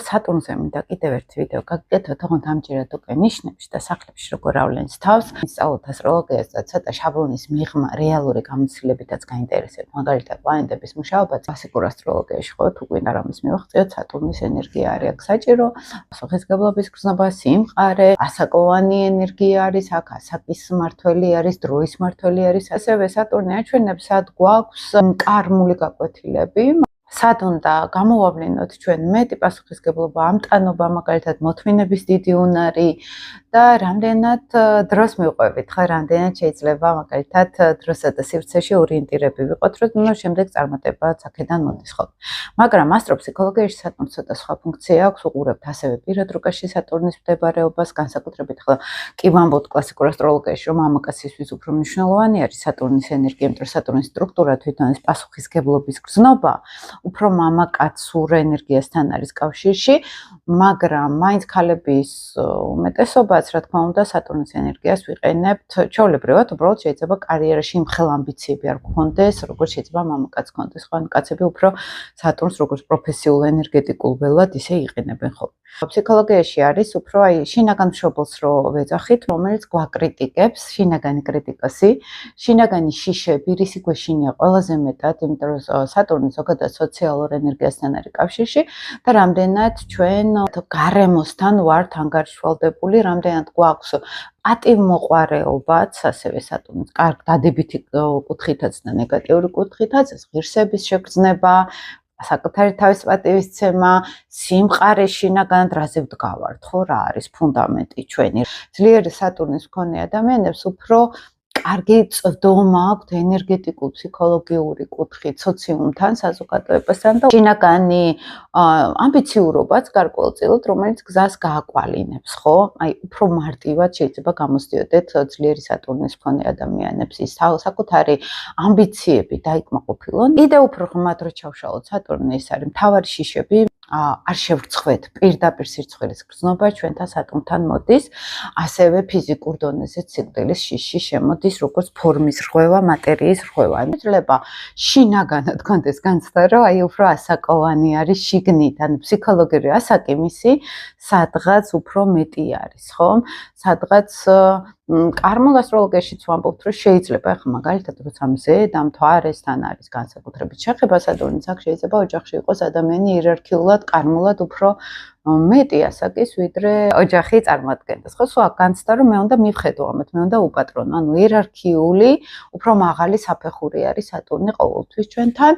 სატურნზე მინდა კიდევ ერთ ვიდეო გაგიკეთოთ, თქო ამჯერად უკვე ნიშნებში და სახლებში როგორ ავლენს თავს. ისწავლოთ ასტროლოგიას და ცოტა შაბლონის მიღმა რეალური გამოცდილებითაც გაინტერესებთ. მაგალითად, პლანეტების მუშაობა კლასიკურ ასტროლოგიაში ხო თუ გვინდა რამის მივახციოთ, სატურნის ენერგია არის აქ საჭირო, პასუხისმგებლობის გზნობა, სიმყარე, ასაკოვანი ენერგია არის აქ, ასაკის მმართველი არის, დროის მმართველი არის. ასევე სატურნი აჩვენებს, სად გვაქვს კარმული გაკვეთილები. სად უნდა გამოვავლინოთ ჩვენ მეტი პასუხისმგებლობა, ამტანობა, მაგალითად მოთმინების დიდი უნარი და რამდენად დროს მივყვებით, ხო, რამდენად შეიძლება მაგალითად დროსა და სივრცეში ორიენტირები ვიყოთ, რომ შემდეგ წარმატება აქედან მოდის, ხო. მაგრამ ასტროფსიქოლოგიაში სატურნს ცოტა სხვა ფუნქცია აქვს, უყურებთ ასევე პირად რუკაში სატურნის მდებარეობას, განსაკუთრებით ხო კი ვამბობთ კლასიკურ ასტროლოგიაში, რომ მამაკაცისთვის უფრო მნიშვნელოვანი არის სატურნის ენერგია, იმიტომ რომ სატურნის სტრუქტურა თვითონ ეს პასუხისმგებლობის გზნობა უფრო მამაკაცურ ენერგიასთან არის კავშირში, მაგრამ მაინც ქალების უმეტესობაც, რა თქმა უნდა, სატურნის ენერგიას ვიყენებთ ჩვეულებრივად, უბრალოდ შეიძლება კარიერაში იმხელა ამბიციები არ გქონდეს, როგორც შეიძლება მამაკაცს გქონდეს, ხო, კაცები უფრო სატურნს როგორც პროფესიულ ენერგეტიკულ ველად ისე იყენებენ ხოლმე. ფსიქოლოგიაში არის უფრო აი შინაგან მშობელს რო ვეძახით, რომელიც გვაკრიტიკებს, შინაგანი კრიტიკოსი, შინაგანი შიშები, რის გვეშინია ყველაზე მეტად, იმიტომ რომ სატურნი ზოგადად სოციალურ ენერგიასთან არის კავშირში და რამდენად ჩვენ გარემოსთან ვართ ანგარიშვალდებული, რამდენად გვაქვს პატივმოყვარეობაც, ასევე სატურნის კარგ დადებითი კუთხითაც და ნეგატიური კუთხითაც, ღირსების შეგრძნება, საკუთარი თავის პატივისცემა, სიმყარე შინაგანად რაზე ვდგავართ, ხო, რა არის ფუნდამენტი ჩვენი. ძლიერი სატურნის მქონე ადამიანებს უფრო კარგი წვდომა აქვთ ენერგეტიკულ ფსიქოლოგიური კუთხით სოციუმთან, საზოგადოებასთან და შინაგანი ამბიციურობაც გარკვეულწილად, რომელიც გზას გააკვალინებს, ხო? აი, უფრო მარტივად შეიძლება გამოსდიოდეთ ძლიერი სატურნის მქონე ადამიანებს ის საკუთარი ამბიციები დაიკმაყოფილონ. კიდევ უფრო ღრმად რო ჩავშალოთ სატურნი, ეს არის მთავარი შიშები, არ შევრცხვეთ პირდაპირ სირცხვილის გრძნობა ჩვენთან სატურნთან მოდის, ასევე ფიზიკურ დონეზე სიკვდილის შიში შემოდის, როგორც ფორმის რღვევა, მატერიის რღვევა. შეიძლება შინაგანად გქონდეს განცდა, რომ აი უფრო ასაკოვანი არის შიგნით, ანუ ფსიქოლოგიური ასაკი მისი სადღაც უფრო მეტი არის, ხო? სადღაც კარმულ ასტროლოგიაშიც ვამბობთ, რომ შეიძლება ახლა მაგალითად როცა მზე და მთვარესთან არის განსაკუთრებით შეხება სატურნის, აქ შეიძლება ოჯახში იყოს ადამიანი იერარქიულად, კარმულად უფრო მეტი ასაკის, ვიდრე ოჯახი წარმოადგენდეს. ხო, სხვა განცდა, რომ მე უნდა მივხედო ამათ, მე უნდა უპატრონო. ანუ იერარქიული, უფრო მაღალი საფეხური არის სატურნი ყოველთვის ჩვენთან.